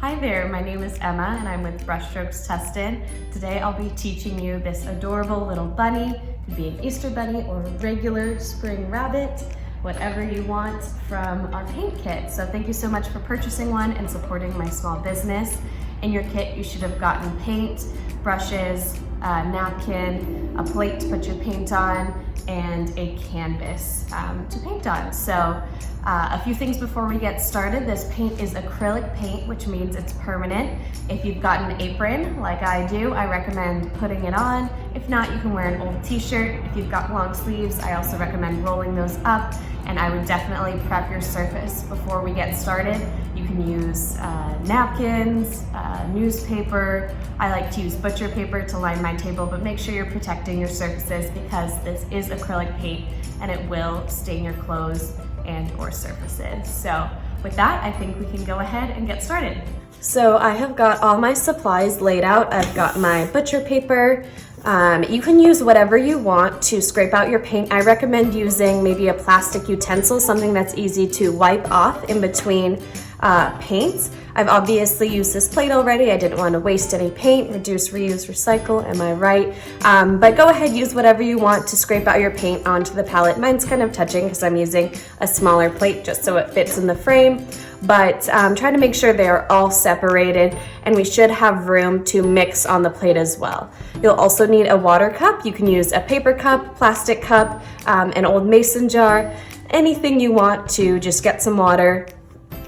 Hi there, my name is Emma and I'm with Brushstrokes Tustin. Today I'll be teaching you this adorable little bunny. It could be an Easter bunny or a regular spring rabbit, whatever you want from our paint kit. So thank you so much for purchasing one and supporting my small business. In your kit you should have gotten paint, brushes, a napkin, a plate to put your paint on, and a canvas to paint on. So a few things before we get started. This paint is acrylic paint, which means it's permanent. If you've got an apron like I do, I recommend putting it on. If not, you can wear an old t-shirt. If you've got long sleeves, I also recommend rolling those up, and I would definitely prep your surface before we get started. You can use napkins, newspaper. I like to use butcher paper to line my table, but make sure you're protecting your surfaces because this is acrylic paint and it will stain your clothes and or surfaces. So with that, I think we can go ahead and get started. So I have got all my supplies laid out. I've got my butcher paper. You can use whatever you want to scrape out your paint. I recommend using maybe a plastic utensil, something that's easy to wipe off in between paints. I've obviously used this plate already. I didn't want to waste any paint. Reduce, reuse, recycle, am I right? But go ahead, use whatever you want to scrape out your paint onto the palette. Mine's kind of touching because I'm using a smaller plate just so it fits in the frame. But try to make sure they are all separated, and we should have room to mix on the plate as well. You'll also need a water cup. You can use a paper cup, plastic cup, an old mason jar, anything you want to just get some water,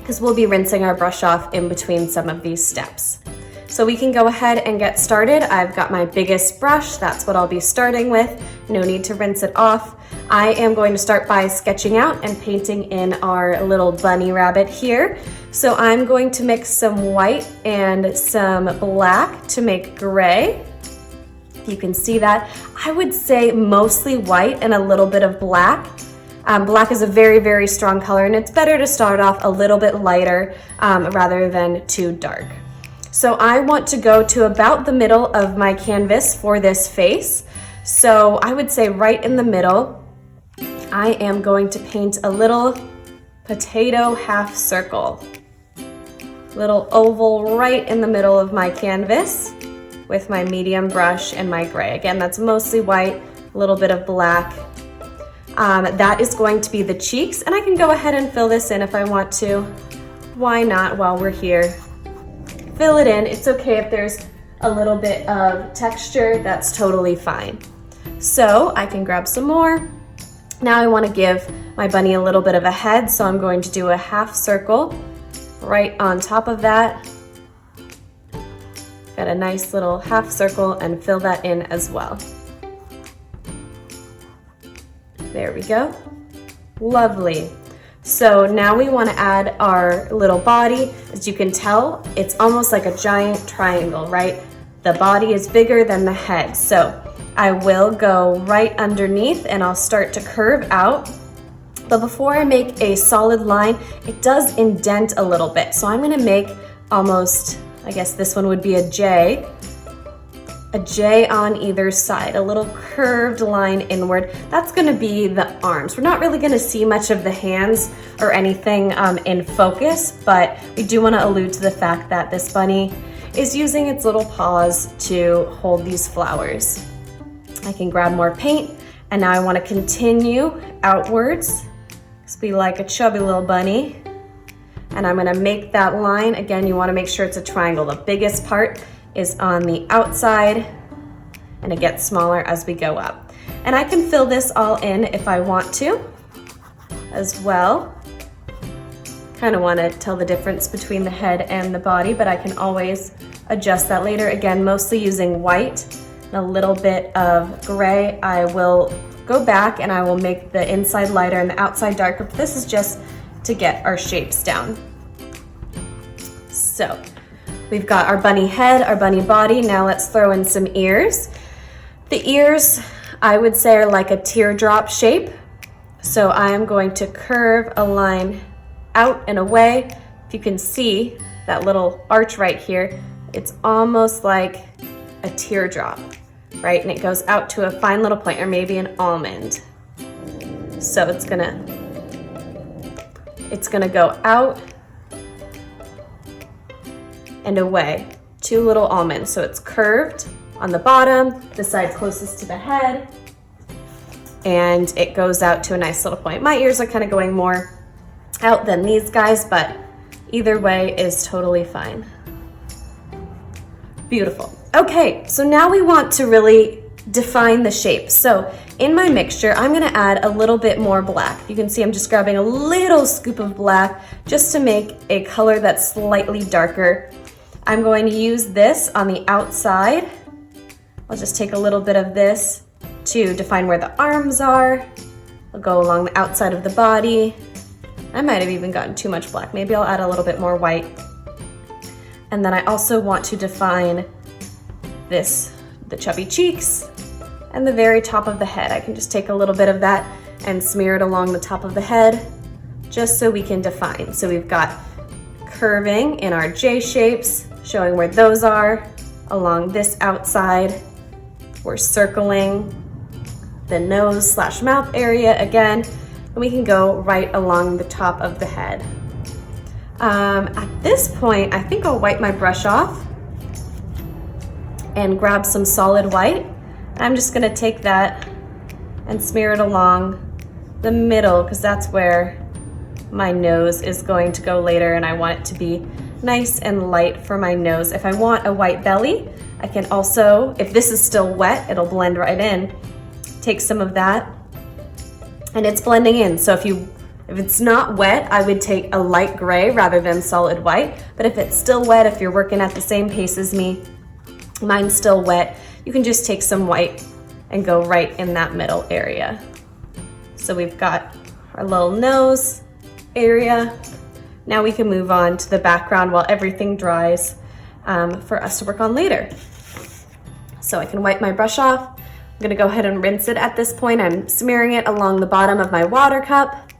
because we'll be rinsing our brush off in between some of these steps. So we can go ahead and get started. I've got my biggest brush. That's what I'll be starting with. No need to rinse it off. I am going to start by sketching out and painting in our little bunny rabbit here. So I'm going to mix some white and some black to make gray. You can see that. I would say mostly white and a little bit of black. Black is a very, very strong color, and it's better to start off a little bit lighter rather than too dark. So I want to go to about the middle of my canvas for this face. So I would say right in the middle, I am going to paint a little potato half circle. Little oval right in the middle of my canvas with my medium brush and my gray. Again, that's mostly white, a little bit of black. That is going to be the cheeks, and I can go ahead and fill this in if I want to. Why not while we're here? Fill it in. It's okay if there's a little bit of texture, that's totally fine. So I can grab some more. Now I want to give my bunny a little bit of a head, so I'm going to do a half circle right on top of that. Got a nice little half circle and fill that in as well. There we go. Lovely. So now we want to add our little body. As you can tell, it's almost like a giant triangle, right? The body is bigger than the head. So I will go right underneath and I'll start to curve out. But before I make a solid line, it does indent a little bit. So I'm going to make almost, I guess this one would be a J on either side, a little curved line inward. That's going to be the arms. We're not really going to see much of the hands or anything in focus, but we do want to allude to the fact that this bunny is using its little paws to hold these flowers. I can grab more paint, and now I want to continue outwards because we like a chubby little bunny. And I'm going to make that line. Again, you want to make sure it's a triangle. The biggest part is on the outside, and it gets smaller as we go up. And I can fill this all in if I want to as well. Kind of want to tell the difference between the head and the body, but I can always adjust that later. Again, mostly using white and a little bit of gray. I will go back and I will make the inside lighter and the outside darker. But this is just to get our shapes down. So we've got our bunny head, our bunny body. Now let's throw in some ears. The ears, I would say, are like a teardrop shape. So I am going to curve a line out and away. If you can see that little arch right here, it's almost like a teardrop, right? And it goes out to a fine little point, or maybe an almond. So it's gonna go out and away. 2 little almonds. So it's curved on the bottom, the side closest to the head, and it goes out to a nice little point. My ears are kind of going more out than these guys, but either way is totally fine. Beautiful. Okay, so now we want to really define the shape. So in my mixture, I'm gonna add a little bit more black. You can see I'm just grabbing a little scoop of black just to make a color that's slightly darker. I'm going to use this on the outside. I'll just take a little bit of this to define where the arms are. I'll go along the outside of the body. I might have even gotten too much black. Maybe I'll add a little bit more white. And then I also want to define this, the chubby cheeks and the very top of the head. I can just take a little bit of that and smear it along the top of the head just so we can define. So we've got curving in our J shapes, showing where those are along this outside. We're circling the nose / mouth area again, and we can go right along the top of the head. At this point, I think I'll wipe my brush off and grab some solid white. I'm just gonna take that and smear it along the middle because that's where my nose is going to go later, and I want it to be nice and light for my nose. If I want a white belly, I can also, if this is still wet, it'll blend right in. Take some of that, and it's blending in. So if it's not wet, I would take a light gray rather than solid white. But if it's still wet, if you're working at the same pace as me, mine's still wet, you can just take some white and go right in that middle area. So we've got our little nose area. Now we can move on to the background while everything dries for us to work on later. So I can wipe my brush off. I'm gonna go ahead and rinse it at this point. I'm smearing it along the bottom of my water cup.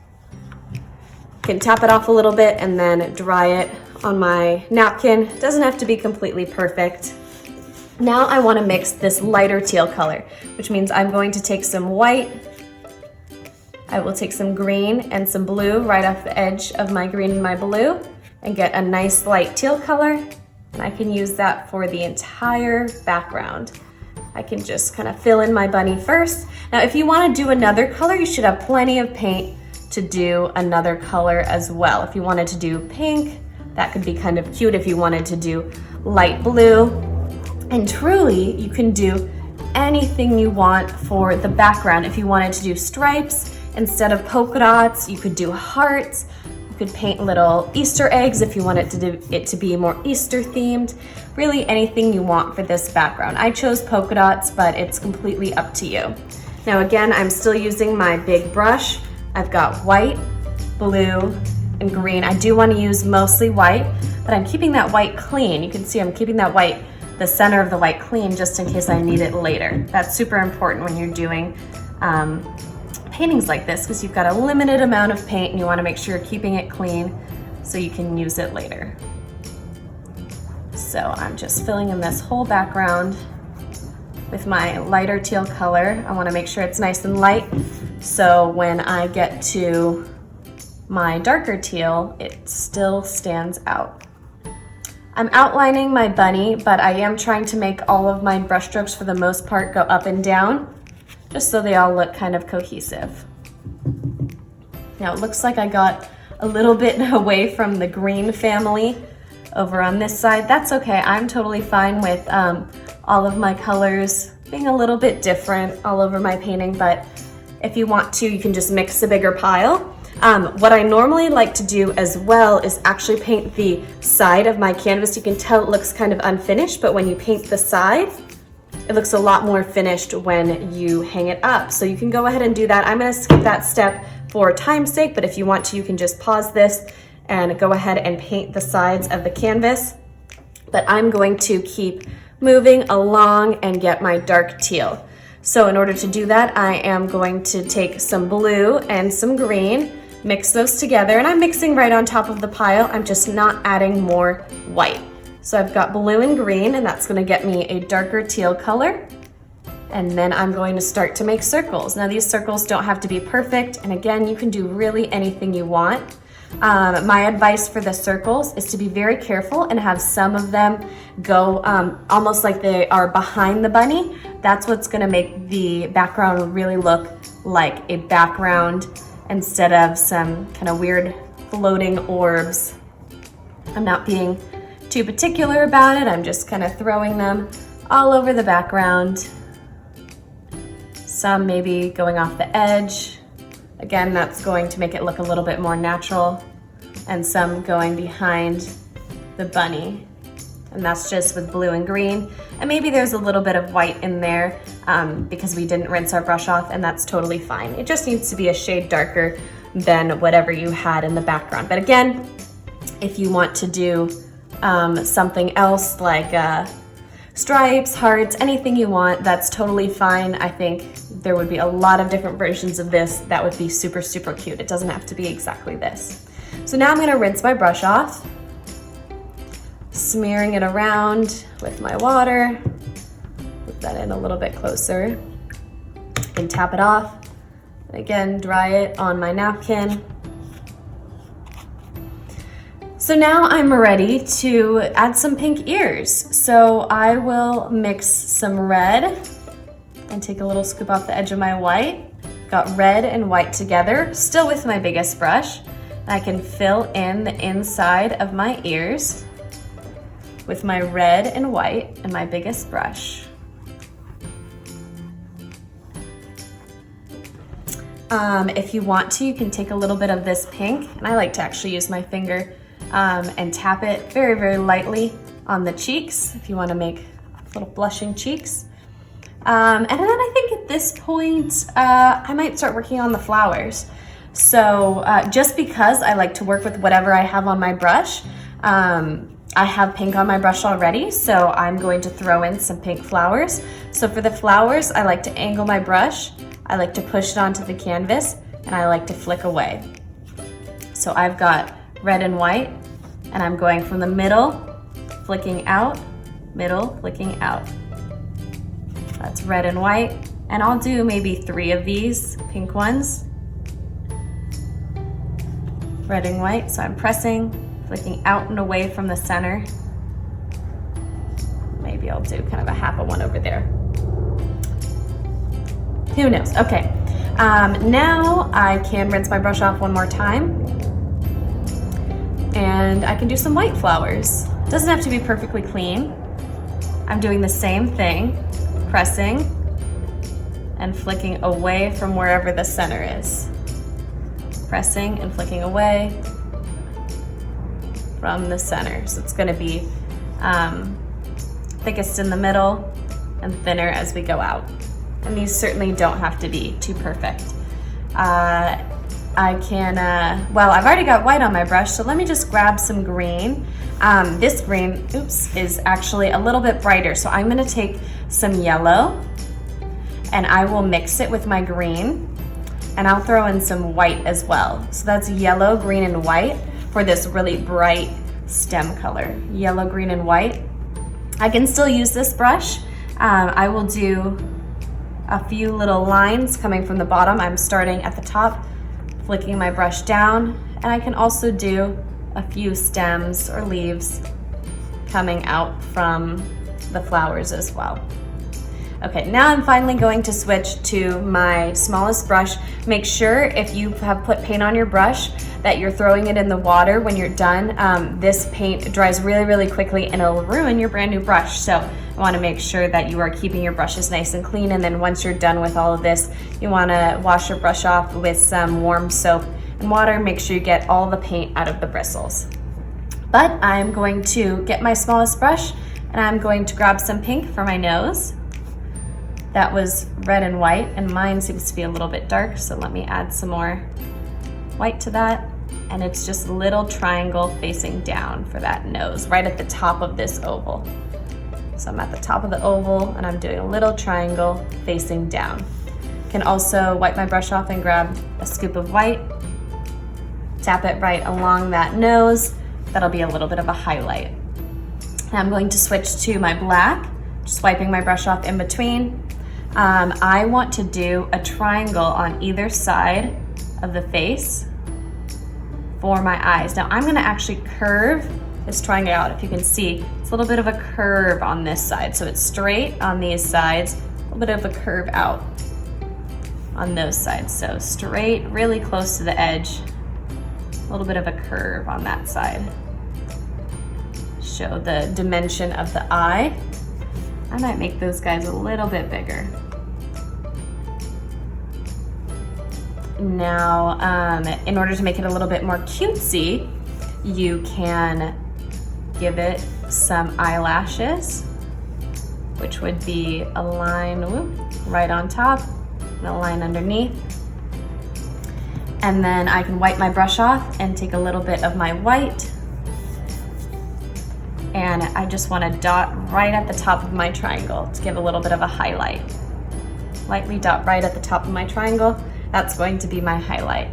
Can tap it off a little bit and then dry it on my napkin. It doesn't have to be completely perfect. Now I wanna mix this lighter teal color, which means I'm going to take some white. I will take some green and some blue right off the edge of my green and my blue and get a nice light teal color. And I can use that for the entire background. I can just kind of fill in my bunny first. Now, if you want to do another color, you should have plenty of paint to do another color as well. If you wanted to do pink, that could be kind of cute. If you wanted to do light blue, and truly, you can do anything you want for the background. If you wanted to do stripes instead of polka dots, you could do hearts. You could paint little Easter eggs if you wanted it to be more Easter themed. Really anything you want for this background. I chose polka dots, but it's completely up to you. Now again, I'm still using my big brush. I've got white, blue, and green. I do want to use mostly white, but I'm keeping that white clean. You can see I'm keeping that white, the center of the white clean, just in case I need it later. That's super important when you're doing paintings like this, because you've got a limited amount of paint and you want to make sure you're keeping it clean so you can use it later. So I'm just filling in this whole background with my lighter teal color. I want to make sure it's nice and light so when I get to my darker teal, it still stands out. I'm outlining my bunny, but I am trying to make all of my brush strokes for the most part go up and down, just so they all look kind of cohesive. Now it looks like I got a little bit away from the green family over on this side. That's okay, I'm totally fine with all of my colors being a little bit different all over my painting, but if you want to, you can just mix a bigger pile. What I normally like to do as well is actually paint the side of my canvas. You can tell it looks kind of unfinished, but when you paint the side, it looks a lot more finished when you hang it up. So you can go ahead and do that. I'm gonna skip that step for time's sake, but if you want to, you can just pause this and go ahead and paint the sides of the canvas. But I'm going to keep moving along and get my dark teal. So in order to do that, I am going to take some blue and some green, mix those together, and I'm mixing right on top of the pile. I'm just not adding more white. So I've got blue and green, and that's gonna get me a darker teal color. And then I'm going to start to make circles. Now these circles don't have to be perfect, and again, you can do really anything you want. My advice for the circles is to be very careful and have some of them go almost like they are behind the bunny. That's what's gonna make the background really look like a background instead of some kind of weird floating orbs. I'm not being too particular about it. I'm just kind of throwing them all over the background. Some maybe going off the edge. Again, that's going to make it look a little bit more natural. And some going behind the bunny. And that's just with blue and green. And maybe there's a little bit of white in there because we didn't rinse our brush off, and that's totally fine. It just needs to be a shade darker than whatever you had in the background. But again, if you want to do something else like stripes, hearts, anything you want, that's totally fine. I think there would be a lot of different versions of this that would be super, super cute. It doesn't have to be exactly this. So now I'm gonna rinse my brush off, smearing it around with my water. Put that in a little bit closer. I can tap it off. Again, dry it on my napkin. So now I'm ready to add some pink ears. So I will mix some red and take a little scoop off the edge of my white. Got red and white together, still with my biggest brush. I can fill in the inside of my ears with my red and white and my biggest brush. If you want to, you can take a little bit of this pink, and I like to actually use my finger and tap it very, very lightly on the cheeks if you want to make little blushing cheeks. And then I think at this point, I might start working on the flowers. So just because I like to work with whatever I have on my brush, I have pink on my brush already, so I'm going to throw in some pink flowers. So for the flowers, I like to angle my brush, I like to push it onto the canvas, and I like to flick away. So I've got red and white, and I'm going from the middle, flicking out, middle, flicking out. That's red and white, and I'll do maybe 3 of these pink ones. Red and white, so I'm pressing, flicking out and away from the center. Maybe I'll do kind of a half of one over there. Who knows? Okay, now I can rinse my brush off one more time, and I can do some white flowers. It doesn't have to be perfectly clean. I'm doing the same thing, pressing and flicking away from wherever the center is. Pressing and flicking away from the center. So it's going to be thickest in the middle and thinner as we go out. And these certainly don't have to be too perfect. I can, well, I've already got white on my brush, so let me just grab some green. This green, is actually a little bit brighter. So I'm going to take some yellow and I will mix it with my green. And I'll throw in some white as well. So that's yellow, green, and white for this really bright stem color. Yellow, green, and white. I can still use this brush. I will do a few little lines coming from the bottom. I'm starting at the top, flicking my brush down, and I can also do a few stems or leaves coming out from the flowers as well. Okay, now I'm finally going to switch to my smallest brush. Make sure if you have put paint on your brush that you're throwing it in the water when you're done. This paint dries really, really quickly and it'll ruin your brand new brush. So I wanna make sure that you are keeping your brushes nice and clean, and then once you're done with all of this, you wanna wash your brush off with some warm soap and water. Make sure you get all the paint out of the bristles. But I'm going to get my smallest brush and I'm going to grab some pink for my nose. That was red and white, and mine seems to be a little bit dark, so let me add some more white to that. And it's just a little triangle facing down for that nose, right at the top of this oval. So I'm at the top of the oval, and I'm doing a little triangle facing down. Can also wipe my brush off and grab a scoop of white, tap it right along that nose. That'll be a little bit of a highlight. Now I'm going to switch to my black, just wiping my brush off in between. I want to do a triangle on either side of the face for my eyes. Now I'm gonna actually curve this triangle out. If you can see, it's a little bit of a curve on this side. So it's straight on these sides, a little bit of a curve out on those sides. So straight, really close to the edge, a little bit of a curve on that side. Show the dimension of the eye. I might make those guys a little bit bigger. Now, in order to make it a little bit more cutesy, you can give it some eyelashes, which would be a line right on top and a line underneath. And then I can wipe my brush off and take a little bit of my white, and I just want to dot right at the top of my triangle to give a little bit of a highlight. Lightly dot right at the top of my triangle. That's going to be my highlight.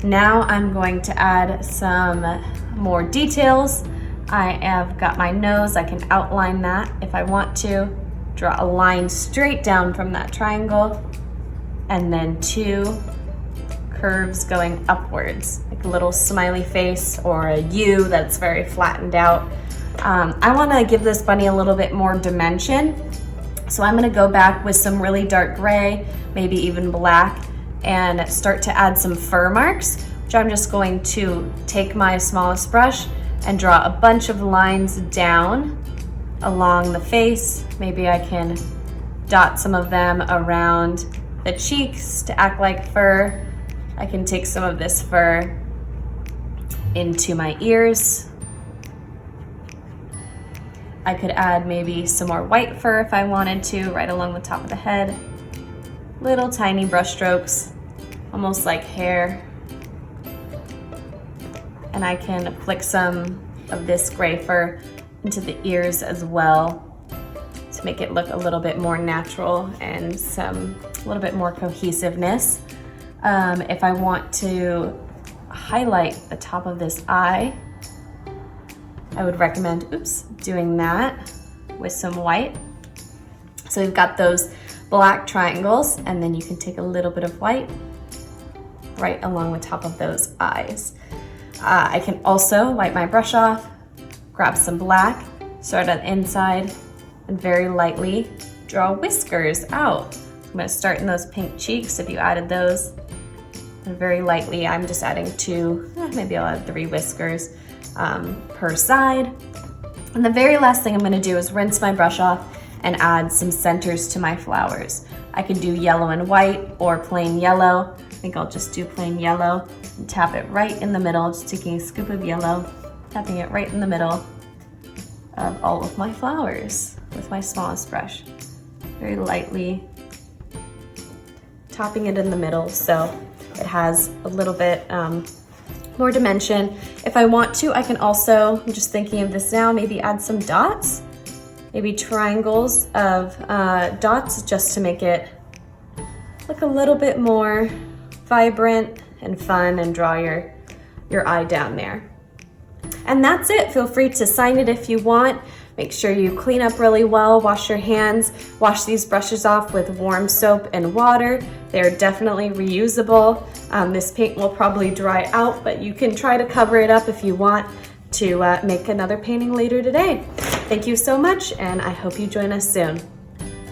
Now I'm going to add some more details. I have got my nose. I can outline that if I want to. Draw a line straight down from that triangle, and then 2 curves going upwards, like a little smiley face or a U that's very flattened out. I want to give this bunny a little bit more dimension, so I'm going to go back with some really dark gray, maybe even black, and start to add some fur marks, which I'm just going to take my smallest brush and draw a bunch of lines down along the face. Maybe I can dot some of them around the cheeks to act like fur. I can take some of this fur into my ears. I could add maybe some more white fur if I wanted to, right along the top of the head. Little tiny brush strokes, almost like hair. And I can flick some of this gray fur into the ears as well to make it look a little bit more natural and a little bit more cohesiveness. If I want to highlight the top of this eye, I would recommend, doing that with some white. So we've got those black triangles, and then you can take a little bit of white right along the top of those eyes. I can also wipe my brush off, grab some black, start on the inside, and very lightly draw whiskers out. I'm gonna start in those pink cheeks if you added those. And very lightly, I'm just adding 2, maybe I'll add 3 whiskers per side. And the very last thing I'm gonna do is rinse my brush off and add some centers to my flowers. I could do yellow and white or plain yellow. I think I'll just do plain yellow and tap it right in the middle, just taking a scoop of yellow, tapping it right in the middle of all of my flowers with my smallest brush. Very lightly topping it in the middle so it has a little bit more dimension. If I want to, I can also, I'm just thinking of this now, maybe add some dots, maybe triangles of dots, just to make it look a little bit more vibrant and fun, and draw your eye down there. And that's it. Feel free to sign it if you want. Make sure you clean up really well, wash your hands, wash these brushes off with warm soap and water. They're definitely reusable. This paint will probably dry out, but you can try to cover it up if you want to make another painting later today. Thank you so much, and I hope you join us soon.